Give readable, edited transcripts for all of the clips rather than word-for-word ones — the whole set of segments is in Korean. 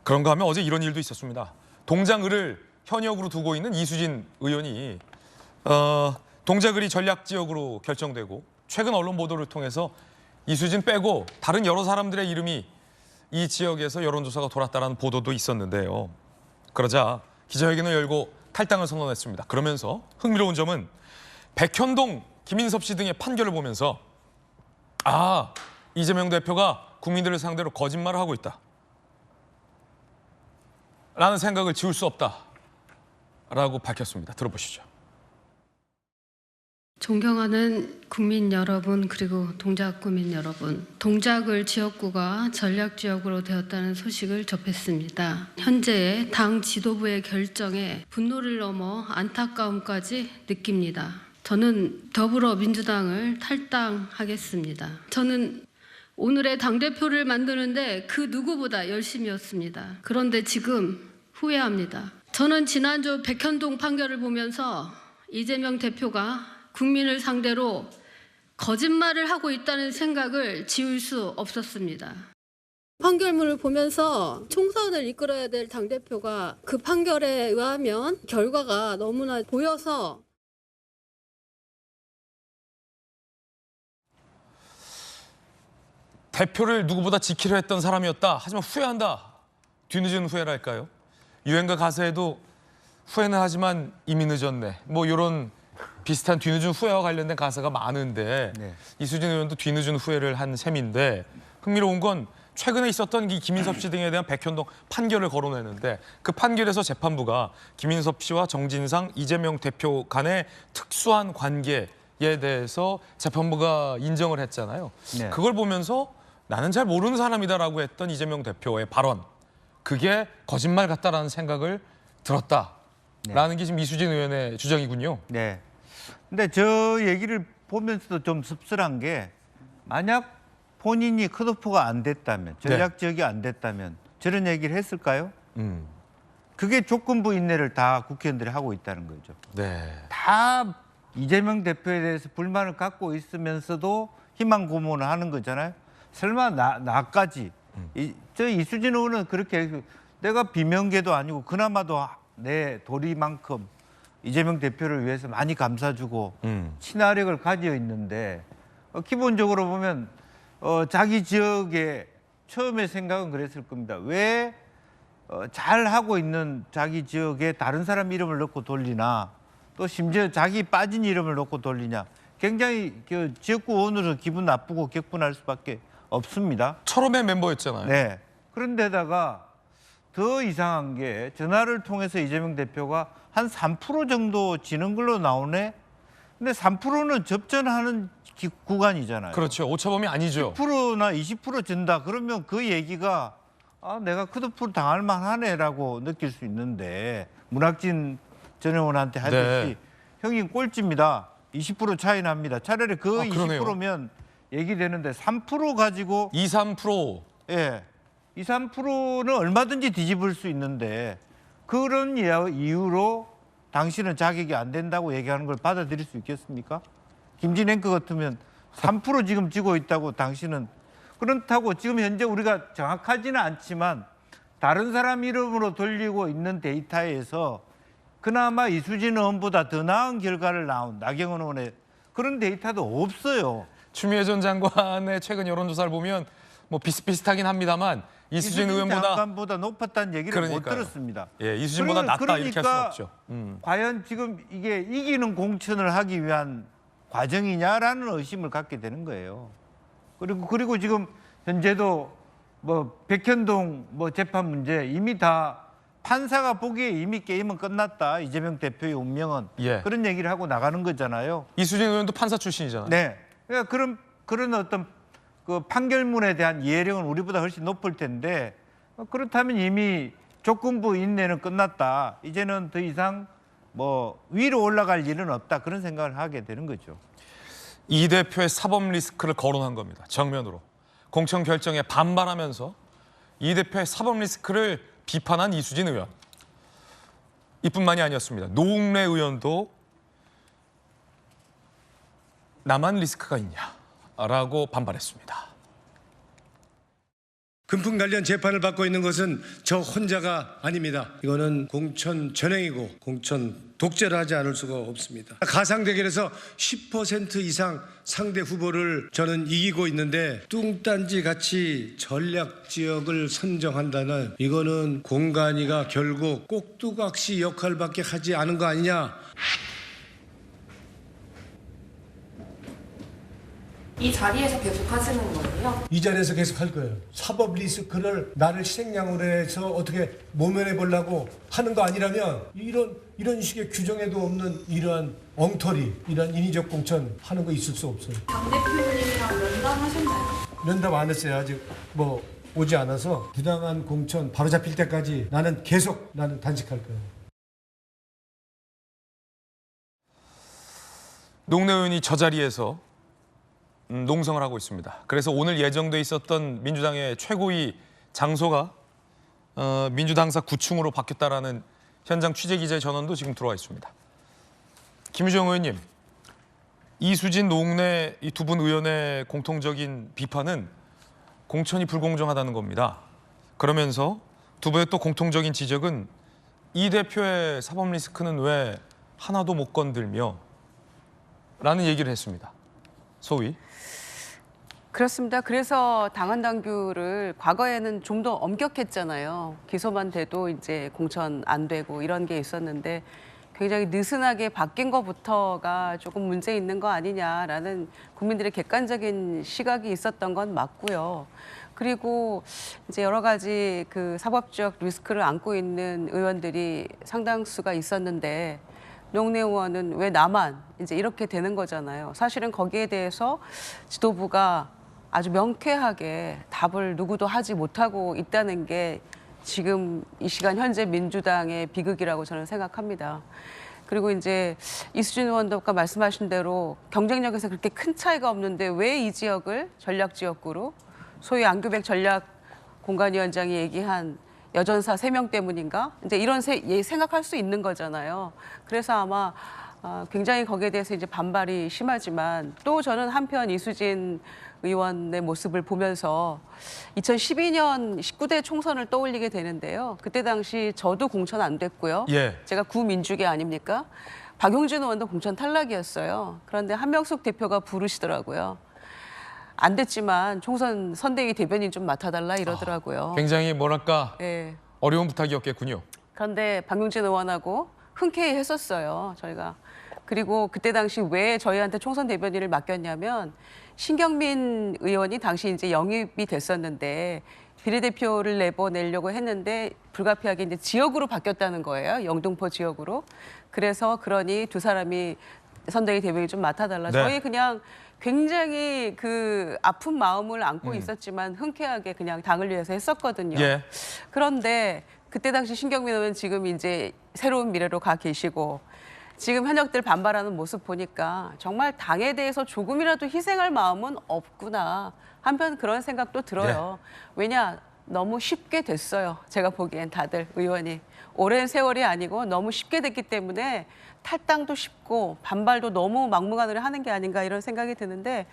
그런가 하면 어제 이런 일도 있었습니다. 동작을을 현역으로 두고 있는 이수진 의원이 동작을이 전략지역으로 결정되고 최근 언론 보도를 통해서 이수진 빼고 다른 여러 사람들의 이름이 이 지역에서 여론조사가 돌았다는 보도도 있었는데요. 그러자 기자회견을 열고 탈당을 선언했습니다. 그러면서 흥미로운 점은 백현동, 김인섭 씨 등의 판결을 보면서 이재명 대표가 국민들을 상대로 거짓말을 하고 있다 라는 생각을 지울 수 없다라고 밝혔습니다. 들어보시죠. 존경하는 국민 여러분, 그리고 동작구민 여러분, 동작을 지역구가 전략지역으로 되었다는 소식을 접했습니다. 현재의 당 지도부의 결정에 분노를 넘어 안타까움까지 느낍니다. 저는 더불어민주당을 탈당하겠습니다. 저는 오늘의 당대표를 만드는데 그 누구보다 열심이었습니다. 그런데 지금 후회합니다. 저는 지난주 백현동 판결을 보면서 이재명 대표가 국민을 상대로 거짓말을 하고 있다는 생각을 지울 수 없었습니다. 판결문을 보면서 총선을 이끌어야 될 당대표가 그 판결에 의하면 결과가 너무나 보여서 대표를 누구보다 지키려 했던 사람이었다. 하지만 후회한다. 뒤늦은 후회랄까요? 유행가 가사에도 후회는 하지만 이미 늦었네. 뭐 이런 비슷한 뒤늦은 후회와 관련된 가사가 많은데 이수진 의원도 뒤늦은 후회를 한 셈인데 흥미로운 건 최근에 있었던 이 김인섭 씨 등에 대한 백현동 판결을 거론했는데 그 판결에서 재판부가 김인섭 씨와 정진상, 이재명 대표 간의 특수한 관계에 대해서 재판부가 인정을 했잖아요. 그걸 보면서 나는 잘 모르는 사람이다라고 했던 이재명 대표의 발언, 그게 거짓말 같다라는 생각을 들었다라는 게 지금 이수진 의원의 주장이군요. 네. 근데 저 얘기를 보면서도 좀 씁쓸한 게 만약 본인이 컷오프가 안 됐다면, 전략 지역이 안 됐다면 저런 얘기를 했을까요? 그게 조건부 인내를 다 국회의원들이 하고 있다는 거죠. 다 이재명 대표에 대해서 불만을 갖고 있으면서도 희망 고문을 하는 거잖아요. 설마 나까지. 저 이수진 의원은 그렇게 내가 비명계도 아니고 그나마도 내 도리만큼 이재명 대표를 위해서 많이 감싸주고 친화력을 가지고 있는데 기본적으로 보면 자기 지역에 처음에 생각은 그랬을 겁니다. 왜 잘하고 있는 자기 지역에 다른 사람 이름을 넣고 돌리나, 또 심지어 자기 빠진 이름을 넣고 돌리냐. 굉장히 그 지역구 의원으로 기분 나쁘고 격분할 수밖에 없습니다. 철험의 멤버였잖아요. 네. 그런데다가 더 이상한 게 전화를 통해서 이재명 대표가 한 3% 정도 지는 걸로 나오네. 근데 3%는 접전하는 구간이잖아요. 그렇죠. 오차범위 아니죠. 10%나 20% 진다. 그러면 그 얘기가 내가 컷오프 당할 만하네라고 느낄 수 있는데 문학진 전 의원한테 하듯이 형님 꼴찌입니다. 20% 차이 납니다. 차라리 그 20%면 얘기되는데 3% 가지고 2, 3%. 예. 2, 3%는 얼마든지 뒤집을 수 있는데 그런 이유로 당신은 자격이 안 된다고 얘기하는 걸 받아들일 수 있겠습니까? 김진 앵커 같으면 3% 지금 쥐고 있다고 당신은, 그렇다고 지금 현재 우리가 정확하지는 않지만 다른 사람 이름으로 돌리고 있는 데이터에서 그나마 이수진 의원보다 더 나은 결과를 낳은 나경원 의원의 그런 데이터도 없어요. 추미애 전 장관의 최근 여론조사를 보면 뭐 비슷비슷하긴 합니다만 이수진 의원보다 장관보다 높았다는 얘기를 못 들었습니다. 예, 이수진보다 낫다 이렇게 할 수는 없죠. 과연 지금 이게 이기는 공천을 하기 위한 과정이냐라는 의심을 갖게 되는 거예요. 그리고 지금 현재도 뭐 백현동 뭐 재판 문제 이미 다 판사가 보기에 이미 게임은 끝났다. 이재명 대표의 운명은 그런 얘기를 하고 나가는 거잖아요. 이수진 의원도 판사 출신이잖아요. 네. 그러니까 그런 어떤 그 판결문에 대한 이해력은 우리보다 훨씬 높을 텐데 그렇다면 이미 조건부 인내는 끝났다. 이제는 더 이상 뭐 위로 올라갈 일은 없다. 그런 생각을 하게 되는 거죠. 이 대표의 사법 리스크를 거론한 겁니다. 정면으로. 공천 결정에 반발하면서 이 대표의 사법 리스크를 비판한 이수진 의원. 이뿐만이 아니었습니다. 노웅래 의원도 나만 리스크가 있냐라고 반발했습니다. 금품 관련 재판을 받고 있는 것은 저 혼자가 아닙니다. 이거는 공천 전횡이고 공천 독재를 하지 않을 수가 없습니다. 가상 대결에서 10% 이상 상대 후보를 저는 이기고 있는데 뚱딴지 같이 전략 지역을 선정한다는 이거는 공관위가 결국 꼭두각시 역할밖에 하지 않은 거 아니냐. 이 자리에서 계속 하시는 거예요? 이 자리에서 계속 할 거예요. 사법 리스크를 나를 희생양으로 해서 어떻게 모면해 보려고 하는 거 아니라면 이런 식의 규정에도 없는 이러한 엉터리, 이러한 인위적 공천 하는 거 있을 수 없어요. 당 대표님이랑 면담하셨나요? 면담 안 했어요. 아직 오지 않아서 부당한 공천 바로 잡힐 때까지 나는 단식할 거예요. 노웅래 의원이 저 자리에서 농성을 하고 있습니다. 그래서 오늘 예정돼 있었던 민주당의 최고위 장소가 민주당사 9층으로 바뀌었다라는 현장 취재 기자의 전원도 지금 들어와 있습니다. 김유정 의원님, 이수진, 노웅래 이 두 분 의원의 공통적인 비판은 공천이 불공정하다는 겁니다. 그러면서 두 분의 또 공통적인 지적은 이 대표의 사법 리스크는 왜 하나도 못 건들며 라는 얘기를 했습니다. 소위. 그렇습니다. 그래서 당헌 당규를 과거에는 좀 더 엄격했잖아요. 기소만 돼도 이제 공천 안 되고 이런 게 있었는데 굉장히 느슨하게 바뀐 것부터가 조금 문제 있는 거 아니냐라는 국민들의 객관적인 시각이 있었던 건 맞고요. 그리고 이제 여러 가지 그 사법적 리스크를 안고 있는 의원들이 상당수가 있었는데 노웅래 의원은 왜 나만 이제 이렇게 되는 거잖아요. 사실은 거기에 대해서 지도부가 아주 명쾌하게 답을 누구도 하지 못하고 있다는 게 지금 이 시간 현재 민주당의 비극이라고 저는 생각합니다. 그리고 이제 이수진 의원도 아까 말씀하신 대로 경쟁력에서 그렇게 큰 차이가 없는데 왜 이 지역을 전략 지역구로 소위 안규백 전략 공관위원장이 얘기한 여전사 3명 때문인가? 이제 이런 생각할 수 있는 거잖아요. 그래서 아마 굉장히 거기에 대해서 이제 반발이 심하지만 또 저는 한편 이수진 의원의 모습을 보면서 2012년 19대 총선을 떠올리게 되는데요. 그때 당시 저도 공천 안 됐고요. 예. 제가 구민주계 아닙니까? 박용진 의원도 공천 탈락이었어요. 그런데 한명숙 대표가 부르시더라고요. 안 됐지만 총선 선대위 대변인 좀 맡아달라 이러더라고요. 굉장히 뭐랄까 네. 어려운 부탁이었겠군요. 그런데 박용진 의원하고 흔쾌히 했었어요, 저희가. 그리고 그때 당시 왜 저희한테 총선 대변인을 맡겼냐면 신경민 의원이 당시 이제 영입이 됐었는데 비례대표를 내보내려고 했는데 불가피하게 이제 지역으로 바뀌었다는 거예요, 영등포 지역으로. 그래서 그러니 두 사람이 선대위 대변인 좀 맡아달라. 네. 저희 그냥 굉장히 그 아픈 마음을 안고 있었지만 흔쾌하게 그냥 당을 위해서 했었거든요. 예. 그런데 그때 당시 신경민 의원 지금 이제 새로운 미래로 가 계시고 지금 현역들 반발하는 모습 보니까 정말 당에 대해서 조금이라도 희생할 마음은 없구나. 한편 그런 생각도 들어요. 왜냐? 너무 쉽게 됐어요. 제가 보기엔 다들 의원이. 오랜 세월이 아니고 너무 쉽게 됐기 때문에 탈당도 쉽고 반발도 너무 막무가내로 하는 게 아닌가 이런 생각이 드는데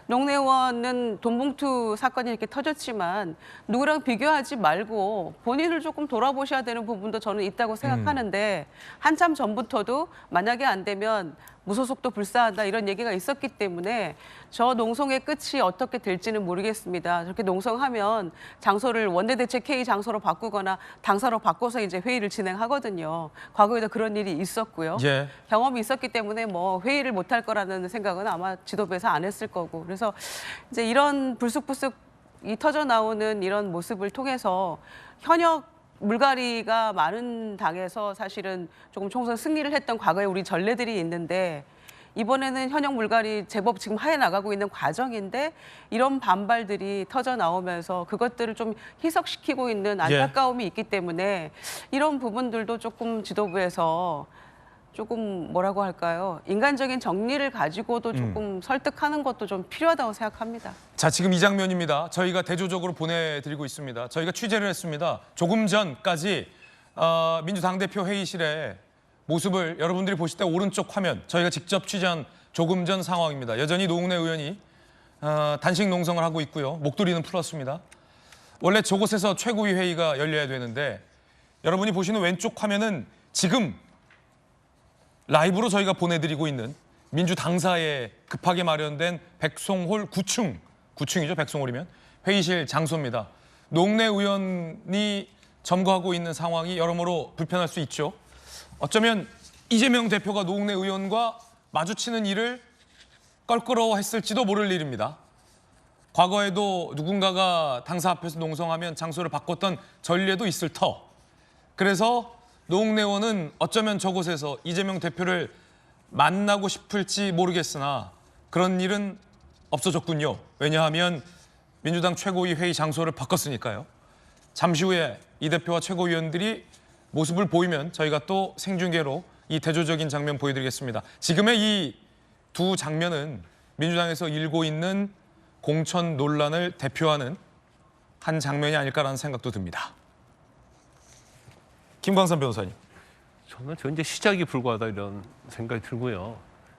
노웅래 의원은 돈봉투 사건이 이렇게 터졌지만 누구랑 비교하지 말고 본인을 조금 돌아보셔야 되는 부분도 저는 있다고 생각하는데 한참 전부터도 만약에 안 되면 무소속도 불사한다 이런 얘기가 있었기 때문에 저 농성의 끝이 어떻게 될지는 모르겠습니다. 저렇게 농성하면 장소를 원내대책 회의 장소로 바꾸거나 당사로 바꿔서 이제 회의를 진행하거든요. 과거에도 그런 일이 있었고요. 예. 경험이 있었기 때문에 뭐 회의를 못할 거라는 생각은 아마 지도부에서 안 했을 거고. 그래서 이제 이런 불쑥불쑥이 터져 나오는 이런 모습을 통해서 현역 물갈이가 많은 당에서 사실은 조금 총선 승리를 했던 과거에 우리 전례들이 있는데 이번에는 현역 물갈이 제법 지금 하해 나가고 있는 과정인데 이런 반발들이 터져 나오면서 그것들을 좀 희석시키고 있는 안타까움이 있기 때문에 이런 부분들도 조금 지도부에서 조금 뭐라고 할까요? 인간적인 정리를 가지고도 조금 설득하는 것도 좀 필요하다고 생각합니다. 자, 지금 이 장면입니다. 저희가 대조적으로 보내드리고 있습니다. 저희가 취재를 했습니다. 조금 전까지 민주당 대표 회의실의 모습을 여러분들이 보실 때 오른쪽 화면 저희가 직접 취재한 조금 전 상황입니다. 여전히 노웅래 의원이 단식 농성을 하고 있고요. 목도리는 풀었습니다. 원래 저곳에서 최고위 회의가 열려야 되는데 여러분이 보시는 왼쪽 화면은 지금 라이브로 저희가 보내드리고 있는 민주당사에 급하게 마련된 백송홀 9층이죠, 백송홀이면 회의실 장소입니다. 노웅래 의원이 점거하고 있는 상황이 여러모로 불편할 수 있죠. 어쩌면 이재명 대표가 노웅래 의원과 마주치는 일을 껄끄러워했을지도 모를 일입니다. 과거에도 누군가가 당사 앞에서 농성하면 장소를 바꿨던 전례도 있을 터. 그래서 노웅래 의원은 어쩌면 저곳에서 이재명 대표를 만나고 싶을지 모르겠으나 그런 일은 없어졌군요. 왜냐하면 민주당 최고위 회의 장소를 바꿨으니까요. 잠시 후에 이 대표와 최고위원들이 모습을 보이면 저희가 또 생중계로 이 대조적인 장면 보여드리겠습니다. 지금의 이 두 장면은 민주당에서 일고 있는 공천 논란을 대표하는 한 장면이 아닐까라는 생각도 듭니다. 김광선 변호사님. 저는 저 이제 시작이 불과하다 이런 생각이 들고요.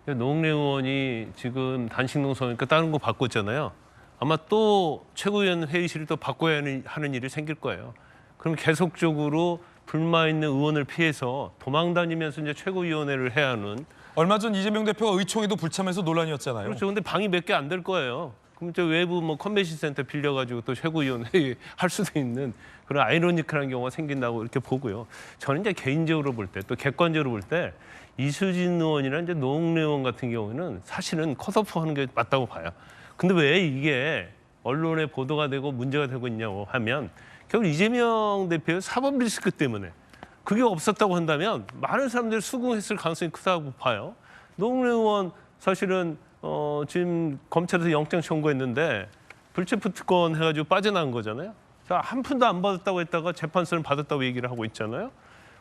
노웅래 의원이 지금 단식 농성이니까 다른 거 바꿨잖아요. 아마 또 최고위원 회의실을 또 바꿔야 하는 일이 생길 거예요. 그럼 계속적으로 불만 있는 의원을 피해서 도망 다니면서 이제 최고위원회를 해야 하는. 얼마 전 이재명 대표가 의총에도 불참해서 논란이었잖아요. 그렇죠. 근데 방이 몇 개 안 될 거예요. 그럼 저 외부 뭐 컨벤션 센터 빌려가지고 또 최고위원회 할 수도 있는 그런 아이러니컬한 경우가 생긴다고 이렇게 보고요. 저는 이제 개인적으로 볼 때 또 객관적으로 볼 때 이수진 의원이나 이제 노웅래 의원 같은 경우는 사실은 컷오프 하는 게 맞다고 봐요. 근데 왜 이게 언론에 보도가 되고 문제가 되고 있냐고 하면 결국 이재명 대표의 사법 리스크 때문에 그게 없었다고 한다면 많은 사람들이 수긍했을 가능성이 크다고 봐요. 노웅래 의원 사실은 지금 검찰에서 영장 청구했는데 불체포 특권 해가지고 빠져나간 거잖아요. 자, 한 푼도 안 받았다고 했다가 재판서는 받았다고 얘기를 하고 있잖아요.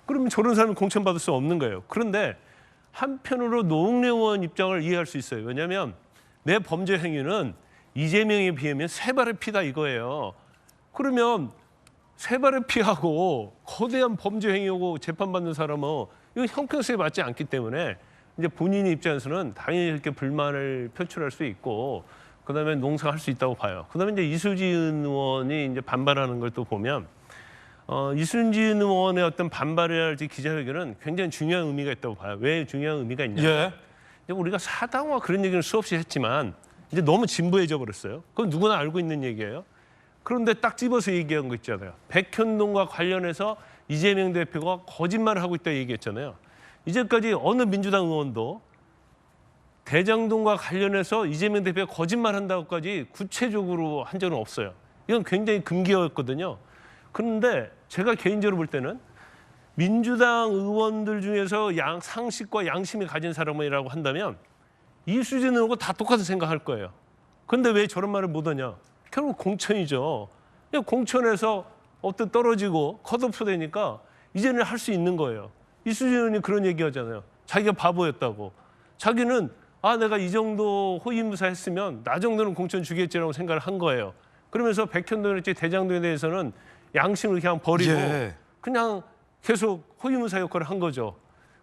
그러면 저런 사람은 공천받을 수 없는 거예요. 그런데 한편으로 노웅래 의원 입장을 이해할 수 있어요. 왜냐하면 내 범죄 행위는 이재명에 비하면 세 발의 피다 이거예요. 그러면 세 발의 피하고 거대한 범죄 행위하고 재판받는 사람은 이건 형평성에 맞지 않기 때문에 이제 본인의 입장에서는 당연히 이렇게 불만을 표출할 수 있고 그다음에 농성할 수 있다고 봐요. 그다음에 이제 이수진 의원이 이제 반발하는 걸 또 보면 이수진 의원의 어떤 반발이랄지 기자회견은 굉장히 중요한 의미가 있다고 봐요. 왜 중요한 의미가 있냐? 예. 우리가 사당화 그런 얘기는 수없이 했지만 이제 너무 진보해져 버렸어요. 그건 누구나 알고 있는 얘기예요. 그런데 딱 집어서 얘기한 거 있잖아요. 백현동과 관련해서 이재명 대표가 거짓말을 하고 있다 얘기했잖아요. 이제까지 어느 민주당 의원도 대장동과 관련해서 이재명 대표가 거짓말한다고까지 구체적으로 한 적은 없어요. 이건 굉장히 금기어였거든요. 그런데 제가 개인적으로 볼 때는 민주당 의원들 중에서 상식과 양심이 가진 사람이라고 한다면 이수진 의원과 다 똑같은 생각할 거예요. 그런데 왜 저런 말을 못하냐? 결국 공천이죠. 그냥 공천에서 어떤 떨어지고 컷오프 되니까 이제는 할 수 있는 거예요. 이수진 의원이 그런 얘기하잖아요. 자기가 바보였다고. 자기는 내가 이 정도 호위무사 했으면 나 정도는 공천 주겠지라고 생각을 한 거예요. 그러면서 백현동이랄지 대장동에 대해서는 양심을 그냥 버리고 그냥 계속 호위무사 역할을 한 거죠.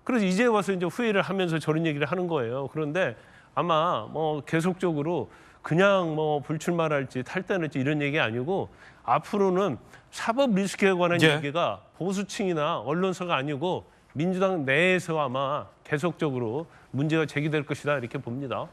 그래서 이제 와서 이제 후회를 하면서 저런 얘기를 하는 거예요. 그런데 아마 뭐 계속적으로 그냥 뭐 불출마랄지 탈당할지 이런 얘기 아니고 앞으로는 사법 리스크에 관한 얘기가 보수층이나 언론사가 아니고 민주당 내에서 아마 계속적으로 문제가 제기될 것이다 이렇게 봅니다.